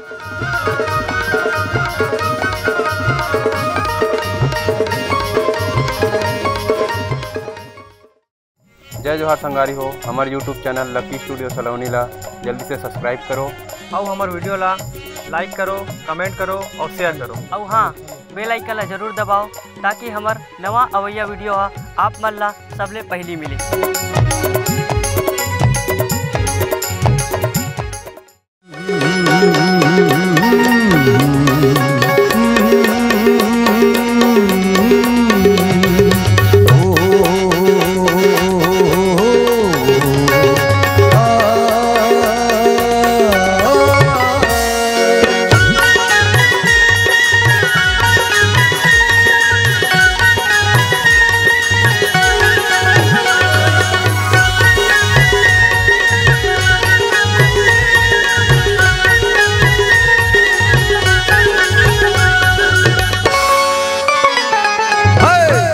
जय जोहार संगारी हो। हमारे यूट्यूब चैनल लकी स्टूडियो सलोनी ला जल्दी से सब्सक्राइब करो और हमारे वीडियो ला लाइक करो, कमेंट करो और शेयर करो। और हाँ, बेल आइकन ला जरूर दबाओ ताकि हमार नवा अवैया वीडियो आप मन ला सबले पहली मिले।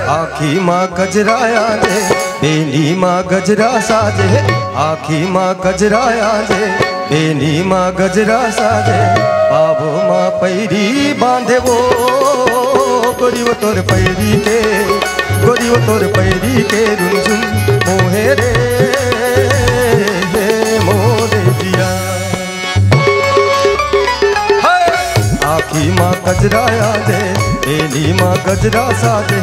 आखी माँ गजराया जे बेनी माँ गजरा साजे, आखी माँ गजराया जे बेनी माँ गजरा साजे, बाबो माँ पैरी बांधे वो गोरी वो तोर पैरी के, गोरी वो तोर पैरी के रुंझुन मोहे रे मोरे जिया। आखी माँ गजराया जे बेनी माँ गजरा साजे,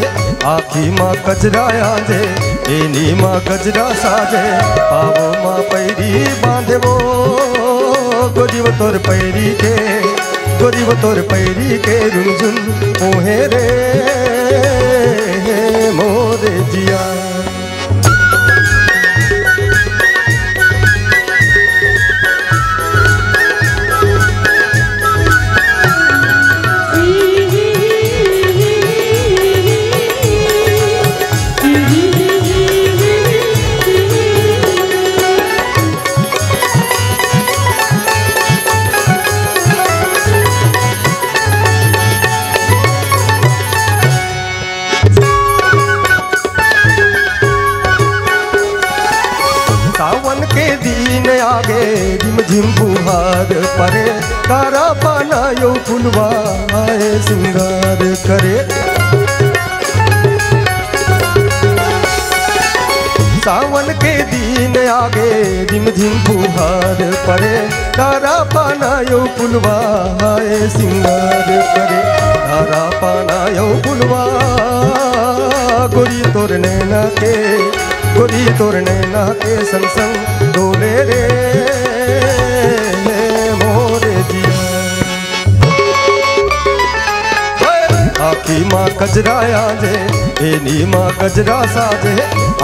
आखी माँ गजराया जे बेनी माँ गजरा साजे, पावो माँ पैरी बांधे वो गोरी वो तोर पैरी के, गोरी वो तोर पैरी के रुंझुन मोहे रे मोरे जिया। सावन के दिन आगे रिम झिम बुहार परे, तारा पाना यो फुलवा आए सिंगार करे। सावन के दिन आगे रिम झिम बुहार परे, तारा पाना यो फुलवा आए सिंगार करे, तारा पाना यो फुलवा गोरी तोर नैना के, गोरी तोर नैना के संग संग डोले रे मोरे जिया। आखी माँ गजराया जे बेनी माँ गजरा साजे,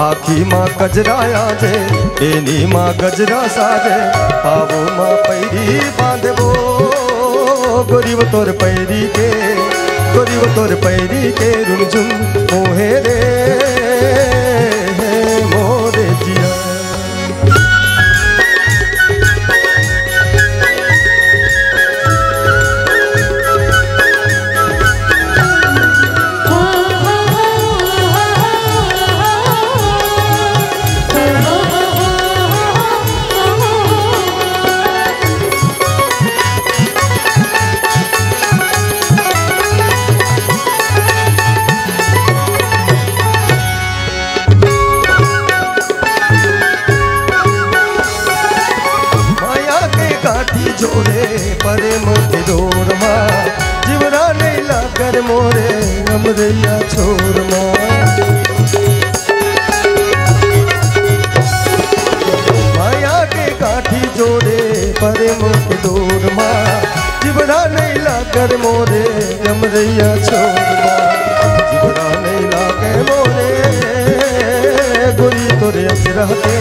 आखी माँ गजराया जे बेनी माँ गजरा साजे, पावो माँ पैरी बांधे वो गोरी वो तोर पैरी के, गोरी वो तोर पैरी के रुंझुन मोहे रे मोरे जिया। जोरे परे मोटे डोर माँ जीवरा नहीं लाकर मोरे अमरैया छोर माँ। माया के काठी जोड़े परे मोटे डोर माँ जीवरा नहीं लाकर मोरे अमरैया छोर माँ, जीवरा नहीं लाके मोरे गोरी तोरे अचरा के,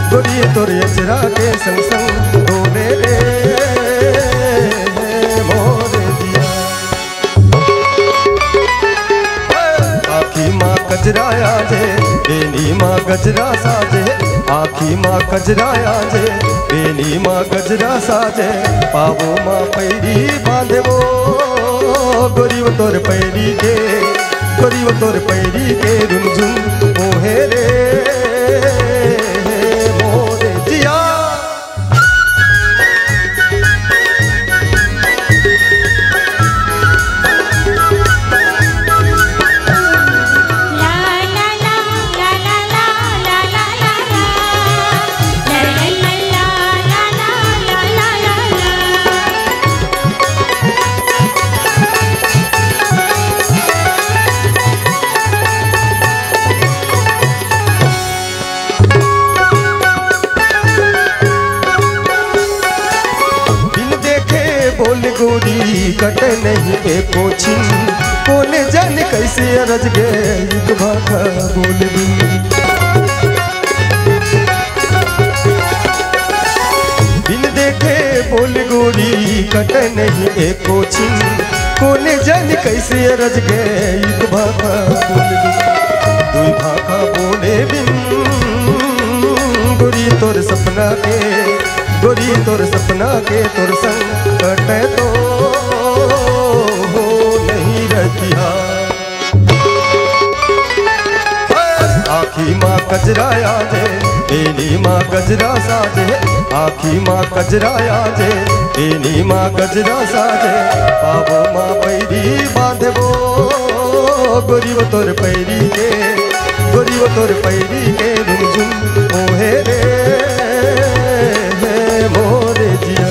गोरी तोरे अचरा के संग संग डोले रे मोरे जिया। आखी माँ गजराया जे बेनी माँ गजरा साजे, आखी माँ गजराया जे बेनी माँ गजरा साजे, पावो माँ पैरी बांधे वो गोरी वो तोर पैरी के, गोरी वो तोर पैरी के रुंझुन मोहे रे मोरे जिया। बोल गोरी कट नहीं एको छिन, कोने जाने कैसे अरज गए एक भाखा बोल बिन। बिन देखे बोल गोरी कट नहीं एको छिन, कोने जाने कैसे अरज गए एक भाखा बोल बिन। दुई भाखा बोले बिन गोरी तोर सपना के, गोरी तोर सपना के तोर संग कटे तो हो नहीं रतिया। आखी माँ कजरा आजे बेनी माँ गजरा साजे, आखी माँ कजरा आजे बेनी माँ गजरा साजे। पावो माँ पैरी बांधबो गोरी वो तोर पैरी के, गोरी वो तोर पैरी के झुमझुम मोहे रे मोरे जिया।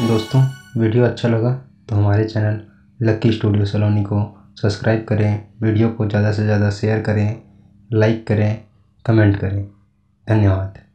दोस्तों वीडियो अच्छा लगा तो हमारे चैनल लकी स्टूडियो सलोनी को सब्सक्राइब करें, वीडियो को ज़्यादा से ज़्यादा शेयर करें, लाइक करें, कमेंट करें। धन्यवाद।